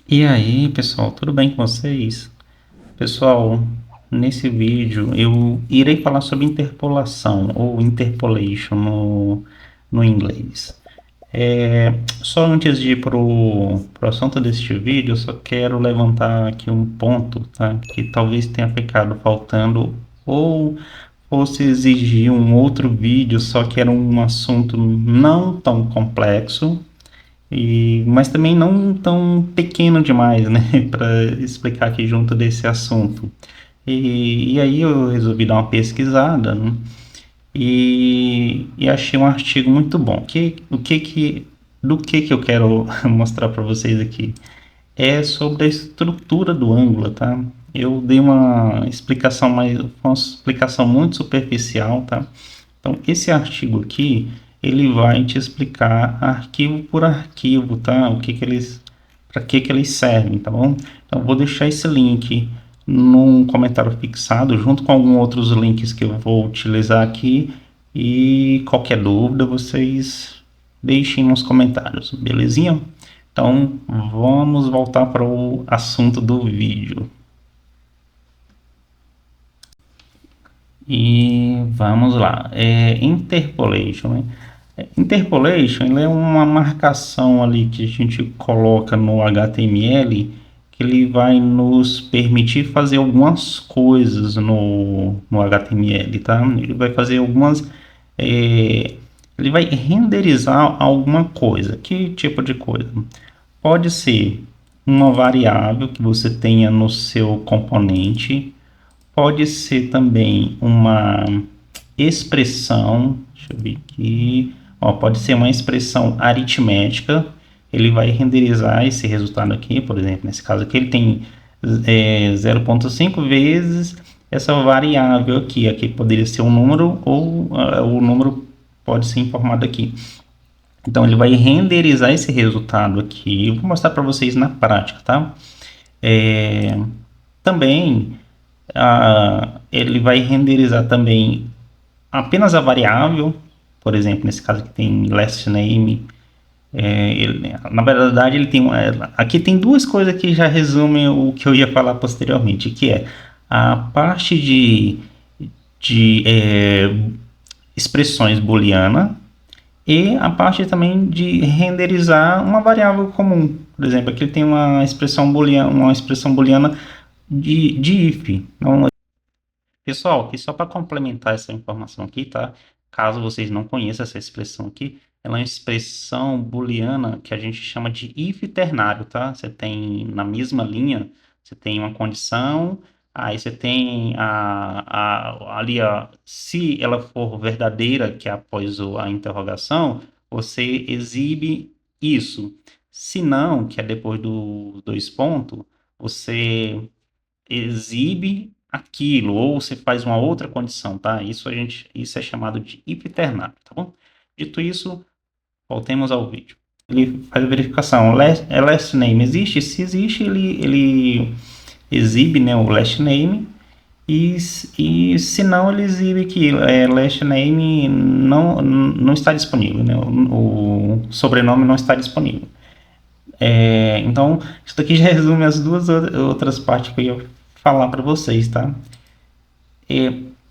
E aí, pessoal, tudo bem com vocês? Pessoal, nesse vídeo eu irei falar sobre interpolação ou interpolation no inglês. Só antes de ir pro assunto deste vídeo, eu só quero levantar aqui um ponto, tá? Que talvez tenha ficado faltando ou fosse exigir um outro vídeo, só que era um assunto não tão complexo mas também não tão pequeno demais, né, para explicar aqui junto desse assunto. E aí eu resolvi dar uma pesquisada, né, e achei um artigo muito bom. Do que eu quero mostrar para vocês aqui? É sobre a estrutura do ângulo, tá? Eu dei uma explicação muito superficial, tá? Então, esse artigo aqui, ele vai te explicar arquivo por arquivo, tá? Para que eles servem, tá bom? Então, vou deixar esse link num comentário fixado, junto com alguns outros links que eu vou utilizar aqui. E qualquer dúvida, vocês deixem nos comentários, belezinha? Então, vamos voltar para o assunto do vídeo. E vamos lá. Interpolation, né? Interpolation, ele é uma marcação ali que a gente coloca no HTML, que ele vai nos permitir fazer algumas coisas no HTML, tá? Ele vai fazer é, ele vai renderizar alguma coisa. Que tipo de coisa? Pode ser uma variável que você tenha no seu componente, pode ser também uma expressão, deixa eu ver aqui, ó, pode ser uma expressão aritmética, ele vai renderizar esse resultado aqui, por exemplo, nesse caso aqui ele tem 0,5 vezes essa variável aqui poderia ser um número ou o número pode ser informado aqui. Então ele vai renderizar esse resultado aqui, eu vou mostrar para vocês na prática, tá? Também ele vai renderizar também apenas a variável, por exemplo, nesse caso aqui tem last name. Na verdade, ele tem aqui tem duas coisas que já resumem o que eu ia falar posteriormente, que é a parte de expressões booleana e a parte também de renderizar uma variável comum. Por exemplo, aqui tem uma expressão booleana de if. Então, pessoal, aqui só para complementar essa informação aqui, tá? Caso vocês não conheçam essa expressão aqui, ela é uma expressão booleana que a gente chama de if ternário, tá? Você tem na mesma linha, você tem uma condição, aí você tem ali, ó, se ela for verdadeira, que é após a interrogação, você exibe isso. Se não, que é depois dos dois pontos, você exibe aquilo, ou você faz uma outra condição, tá? Isso é chamado de ipternário, tá bom? Dito isso, voltemos ao vídeo. Ele faz a verificação. Last name existe? Se existe, ele exibe, né, o last name. E se não, ele exibe que last name não está disponível, né? O sobrenome não está disponível. Então, isso daqui já resume as duas outras partes que eu ia falar para vocês, tá?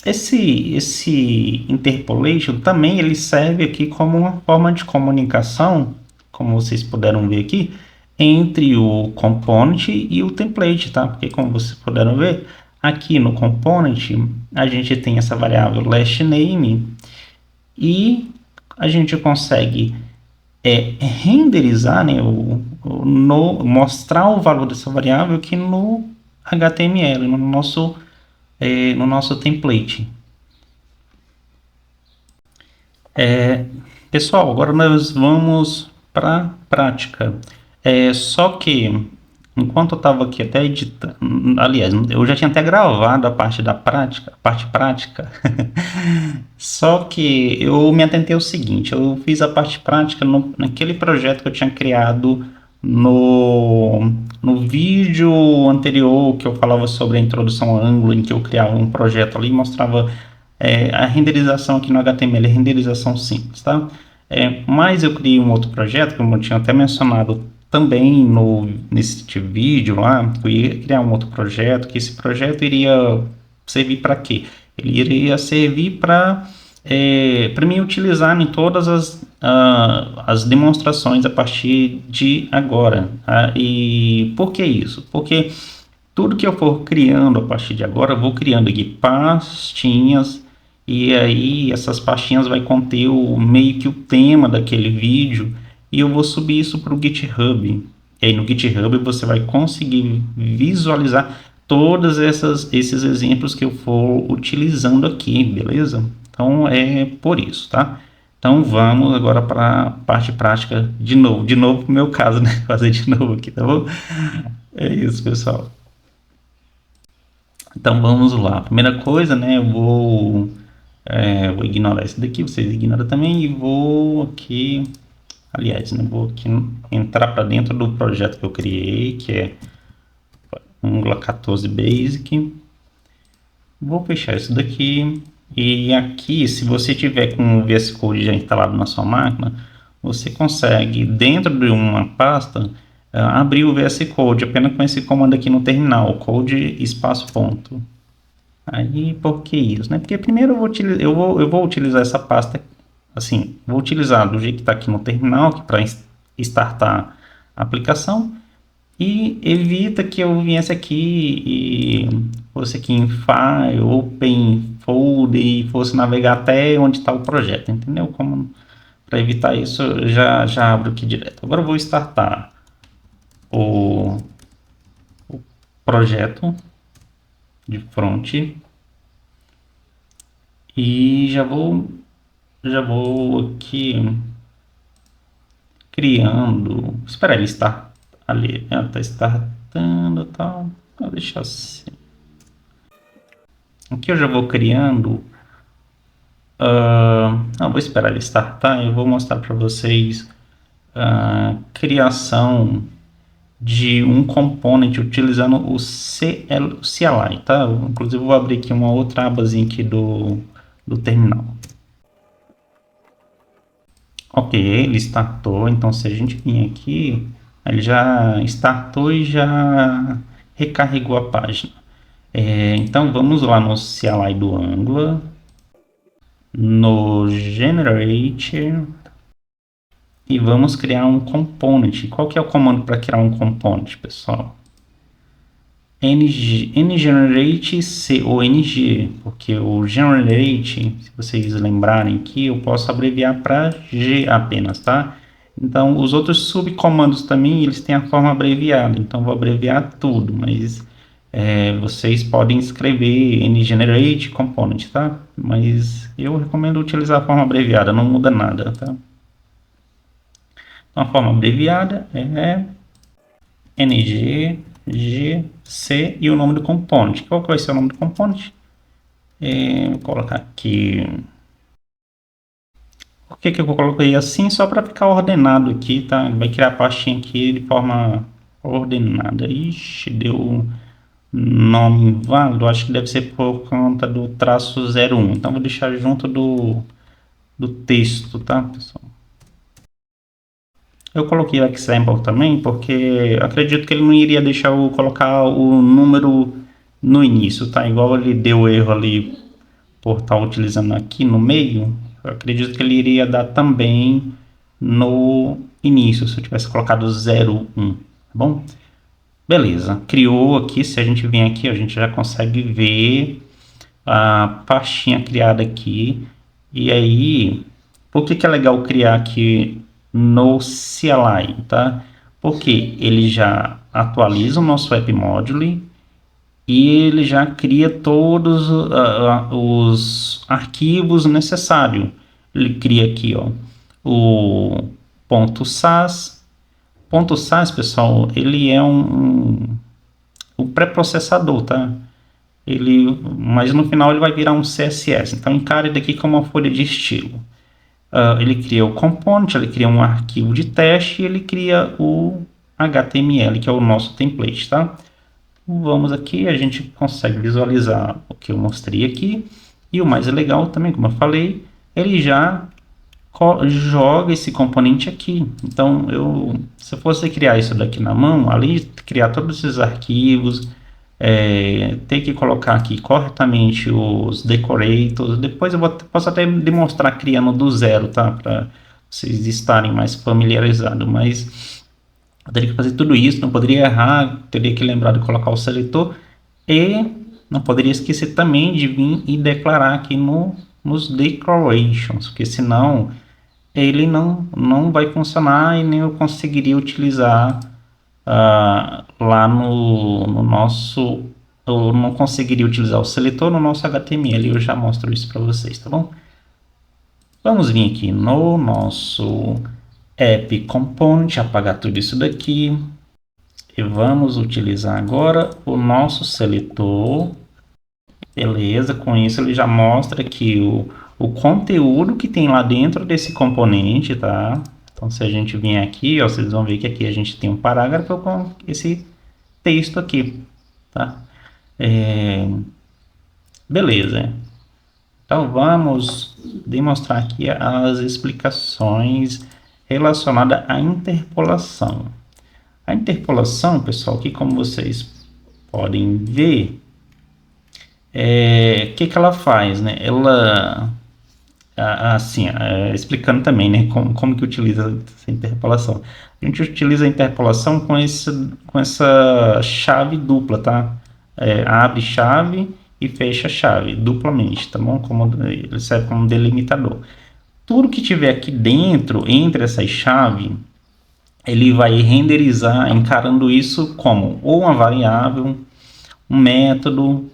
Esse interpolation também ele serve aqui como uma forma de comunicação, como vocês puderam ver aqui, entre o component e o template, tá? Porque como vocês puderam ver, aqui no component a gente tem essa variável last name e a gente consegue renderizar, né, mostrar o valor dessa variável aqui no HTML, no nosso template. Pessoal, agora nós vamos para a prática. Só que, enquanto eu estava aqui até editando, aliás, eu já tinha até gravado a parte da prática, a parte prática, só que eu me atentei ao seguinte, eu fiz a parte prática naquele projeto que eu tinha criado no vídeo anterior que eu falava sobre a introdução ao Angular, em que eu criava um projeto ali e mostrava a renderização aqui no HTML, renderização simples, tá? Mas eu criei um outro projeto, como eu tinha até mencionado também nesse vídeo lá, eu ia criar um outro projeto, que esse projeto iria servir para quê? Ele iria servir para mim utilizar em todas as demonstrações a partir de agora. E por que isso? Porque tudo que eu for criando a partir de agora, eu vou criando aqui pastinhas, e aí essas pastinhas vai conter meio que o tema daquele vídeo, e eu vou subir isso para o GitHub. E aí no GitHub você vai conseguir visualizar todos esses exemplos que eu for utilizando aqui, beleza? Então é por isso, tá? Então vamos agora para a parte prática de novo pro meu caso, né? Fazer de novo aqui, tá bom? É isso, pessoal. Então vamos lá. Primeira coisa, né? Eu vou ignorar isso daqui, vocês ignoram também, e vou aqui, aliás, né? Vou aqui entrar para dentro do projeto que eu criei, que é Angular 14 Basic. Vou fechar isso daqui. E aqui, se você tiver com o VS Code já instalado na sua máquina, você consegue, dentro de uma pasta, abrir o VS Code apenas com esse comando aqui no terminal, code espaço ponto. Aí, por que isso? Né? Porque primeiro eu vou utilizar essa pasta, assim, vou utilizar do jeito que está aqui no terminal, para startar a aplicação, e evita que eu viesse aqui e fosse aqui em File, Open, Folder e fosse navegar até onde está o projeto, entendeu? Como para evitar isso, eu já abro aqui direto. Agora eu vou startar o projeto de front e já vou aqui criando. Espera ele estar ali, está startando, tal. Vou deixar assim. Aqui eu já vou criando. Vou esperar ele startar. Eu vou mostrar para vocês a criação de um component utilizando o CLI, tá? Inclusive eu vou abrir aqui uma outra abazinha aqui do terminal. Ok, ele startou, então se a gente vir aqui, ele já startou e já recarregou a página. Então vamos lá no CLI do Angular, no Generate, e vamos criar um component. Qual que é o comando para criar um component, pessoal? ngenerate CONG, porque o generate, se vocês lembrarem aqui, eu posso abreviar para G apenas, tá? Então, os outros subcomandos também, eles têm a forma abreviada, então vou abreviar tudo, mas vocês podem escrever ngenerate component, tá? Mas eu recomendo utilizar a forma abreviada, não muda nada, tá? Então, a forma abreviada é NGC e o nome do component. Qual que vai ser o nome do component? Vou colocar aqui. Por que eu coloquei assim? Só para ficar ordenado aqui, tá? Vai criar a pastinha aqui de forma ordenada. Ixi, deu nome inválido. Acho que deve ser por conta do traço 01. Então vou deixar junto do texto, tá, pessoal? Eu coloquei o example também porque acredito que ele não iria deixar eu colocar o número no início, tá? Igual ele deu erro ali por estar utilizando aqui no meio, eu acredito que ele iria dar também no início, se eu tivesse colocado 01, tá bom? Beleza, criou aqui, se a gente vir aqui, a gente já consegue ver a pastinha criada aqui. E aí, por que é legal criar aqui no CLI, tá? Porque ele já atualiza o nosso App Module e ele já cria todos os arquivos necessários. Ele cria aqui, ó, o .sas. .sas, pessoal, ele é um pré-processador, tá? Mas no final ele vai virar um CSS. Então encare daqui como uma folha de estilo. Ele cria o component, ele cria um arquivo de teste e ele cria o HTML, que é o nosso template, tá? Vamos aqui, a gente consegue visualizar o que eu mostrei aqui. E o mais legal também, como eu falei, ele já joga esse componente aqui. Então, se eu fosse criar isso daqui na mão, além de criar todos esses arquivos, ter que colocar aqui corretamente os decorators, depois posso até demonstrar criando do zero, tá? Para vocês estarem mais familiarizados, mas eu teria que fazer tudo isso, não poderia errar, teria que lembrar de colocar o seletor e não poderia esquecer também de vir e declarar aqui nos decorations, porque senão ele não vai funcionar e nem eu conseguiria utilizar lá no nosso, eu não conseguiria utilizar o seletor no nosso HTML. Eu já mostro isso para vocês, tá bom? Vamos vir aqui no nosso app component, apagar tudo isso daqui e vamos utilizar agora o nosso seletor. Beleza, com isso ele já mostra aqui o conteúdo que tem lá dentro desse componente, tá? Então, se a gente vier aqui, ó, vocês vão ver que aqui a gente tem um parágrafo com esse texto aqui, tá? Beleza. Então, vamos demonstrar aqui as explicações relacionadas à interpolação. A interpolação, pessoal, aqui como vocês podem ver, que ela faz, né? Ela, assim, explicando também, né, como que utiliza essa interpolação. A gente utiliza a interpolação com essa chave dupla, tá? Abre chave e fecha chave duplamente, tá bom? Ele serve como delimitador. Tudo que tiver aqui dentro, entre essas chaves, ele vai renderizar encarando isso como ou uma variável, um método,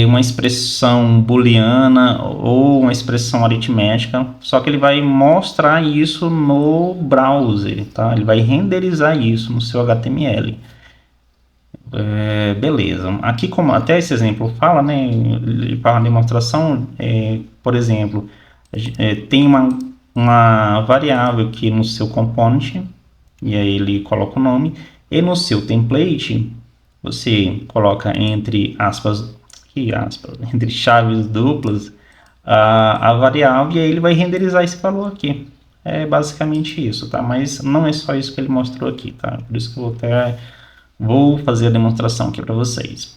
uma expressão booleana ou uma expressão aritmética, só que ele vai mostrar isso no browser, tá? Ele vai renderizar isso no seu HTML. Beleza. Aqui, como até esse exemplo fala, né? Para a demonstração, por exemplo, tem uma variável aqui no seu component, e aí ele coloca o nome, e no seu template, você coloca entre aspas, entre chaves duplas, a variável, e aí ele vai renderizar esse valor aqui. É basicamente isso, tá? Mas não é só isso que ele mostrou aqui, tá? Por isso que eu vou fazer a demonstração aqui para vocês.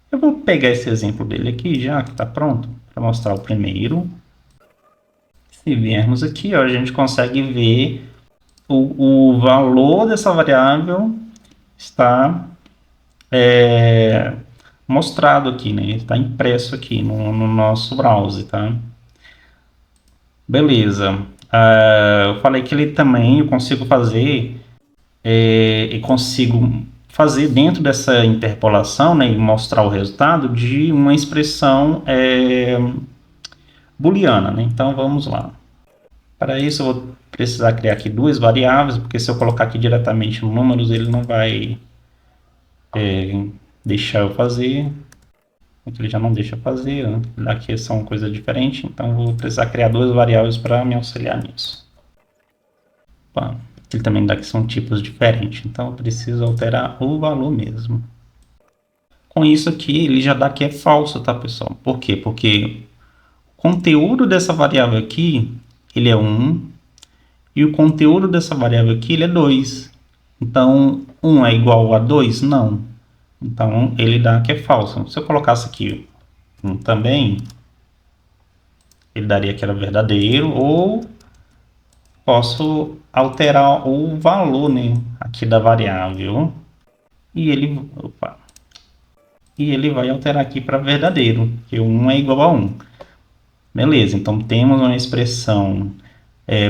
Eu vou pegar esse exemplo dele aqui já, que está pronto, para mostrar o primeiro. Se viermos aqui, ó, a gente consegue ver o valor dessa variável está mostrado aqui, né? Está impresso aqui no nosso browser, tá? Beleza. Eu falei que ele também eu consigo fazer e consigo fazer dentro dessa interpolação, né, e mostrar o resultado de uma expressão booleana, né? Então vamos lá. Para isso eu vou precisar criar aqui duas variáveis, porque se eu colocar aqui diretamente no números, ele não vai deixar eu fazer. Ele já não deixa fazer, né? Aqui são coisas diferentes, então vou precisar criar duas variáveis para me auxiliar nisso. Opa, ele também dá que são tipos diferentes, então eu preciso alterar o valor mesmo. Com isso aqui, ele já dá que é falso, tá, pessoal? Por quê? Porque o conteúdo dessa variável aqui, ele é 1, e o conteúdo dessa variável aqui, ele é 2. Então, 1 é igual a 2? Não. Então, ele dá que é falso. Se eu colocasse aqui 1 também, ele daria que era verdadeiro, ou posso alterar o valor, né, aqui da variável, e ele vai alterar aqui para verdadeiro, que 1 é igual a 1. Beleza, então temos uma expressão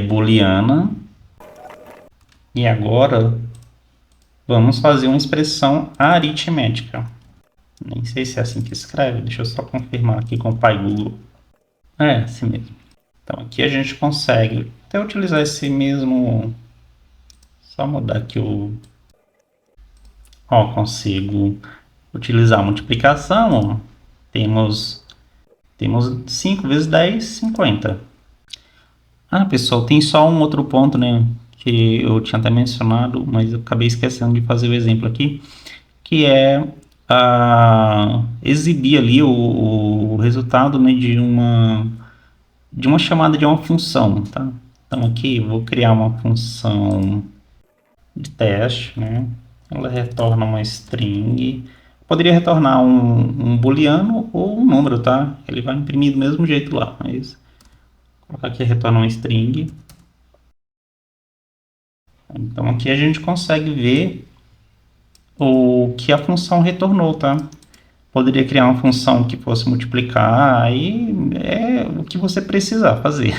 booleana, e agora vamos fazer uma expressão aritmética. Nem sei se é assim que escreve, deixa eu só confirmar aqui com o Pai Google. É, assim mesmo. Então aqui a gente consegue até utilizar esse mesmo, só mudar aqui consigo utilizar a multiplicação, ó. Temos 5 vezes 10, 50. Pessoal, tem só um outro ponto, né, que eu tinha até mencionado, mas eu acabei esquecendo de fazer o exemplo aqui, que é exibir ali o resultado, né, de uma de uma chamada de uma função, tá? Então aqui eu vou criar uma função de teste, né? Ela retorna uma string. Poderia retornar um booleano ou um número, tá? Ele vai imprimir do mesmo jeito lá, mas vou colocar aqui retorna uma string. Então aqui a gente consegue ver o que a função retornou, tá? Poderia criar uma função que fosse multiplicar, aí é o que você precisar fazer.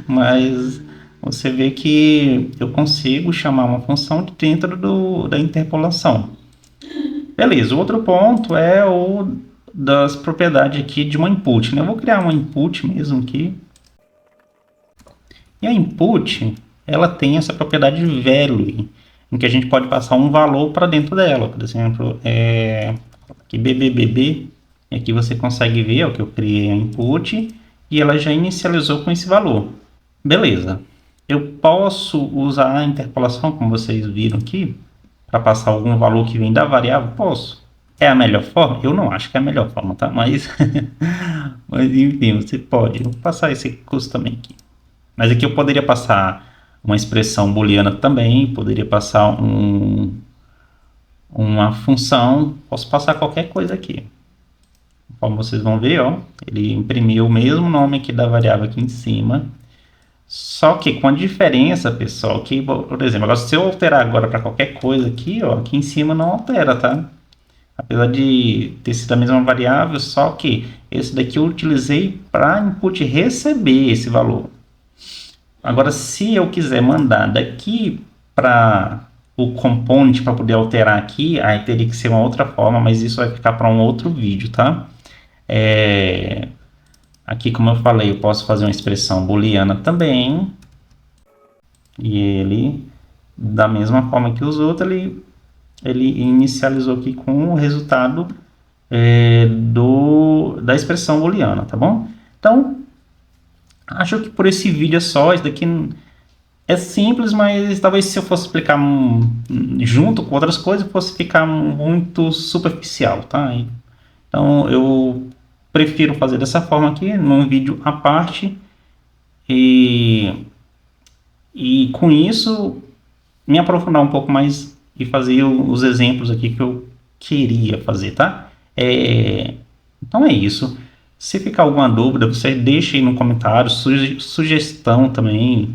Mas você vê que eu consigo chamar uma função dentro da interpolação. Beleza, o outro ponto é o das propriedades aqui de uma input, né? Eu vou criar uma input mesmo aqui. E a input, ela tem essa propriedade value, em que a gente pode passar um valor para dentro dela. Por exemplo, aqui BBBB, e aqui você consegue ver ó, que eu criei a input e ela já inicializou com esse valor. Beleza. Eu posso usar a interpolação, como vocês viram aqui, para passar algum valor que vem da variável? Posso. É a melhor forma? Eu não acho que é a melhor forma, tá? Mas, mas enfim, você pode. Eu vou passar esse recurso também aqui. Mas aqui eu poderia passar uma expressão booleana também, poderia passar uma função, posso passar qualquer coisa aqui. Como vocês vão ver, ó, ele imprimiu o mesmo nome aqui da variável aqui em cima. Só que com a diferença, pessoal, que, por exemplo, agora se eu alterar agora para qualquer coisa aqui, ó, aqui em cima não altera, tá? Apesar de ter sido a mesma variável, só que esse daqui eu utilizei para input receber esse valor. Agora, se eu quiser mandar daqui para o component para poder alterar aqui, aí teria que ser uma outra forma, mas isso vai ficar para um outro vídeo, tá? Aqui, como eu falei, eu posso fazer uma expressão booleana também. E ele, da mesma forma que os outros, ele inicializou aqui com o resultado da expressão booleana, tá bom? Então, acho que por esse vídeo é só. Isso daqui é simples, mas talvez se eu fosse explicar junto com outras coisas, fosse ficar muito superficial, tá? Então, eu prefiro fazer dessa forma aqui, num vídeo à parte. E com isso, me aprofundar um pouco mais e fazer os exemplos aqui que eu queria fazer, tá? Então é isso. Se ficar alguma dúvida, você deixa aí no comentário, sugestão também,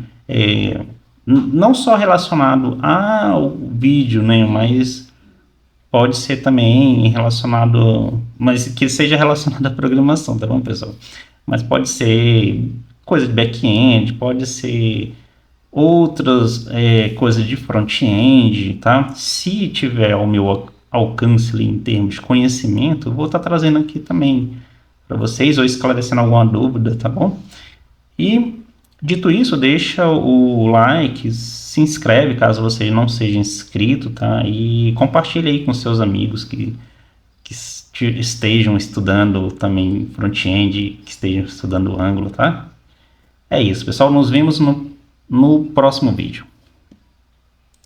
não só relacionado ao vídeo, né, mas pode ser também relacionado, mas que seja relacionado à programação, tá bom, pessoal? Mas pode ser coisa de back-end, pode ser outras coisas de front-end, tá? Se tiver ao meu alcance ali, em termos de conhecimento, eu vou estar trazendo aqui também para vocês ou esclarecendo alguma dúvida, tá bom? E dito isso, deixa o like, se inscreve caso você não seja inscrito, tá? E compartilha aí com seus amigos que estejam estudando também front-end, que estejam estudando Angular, tá? É isso, pessoal. Nos vemos no próximo vídeo.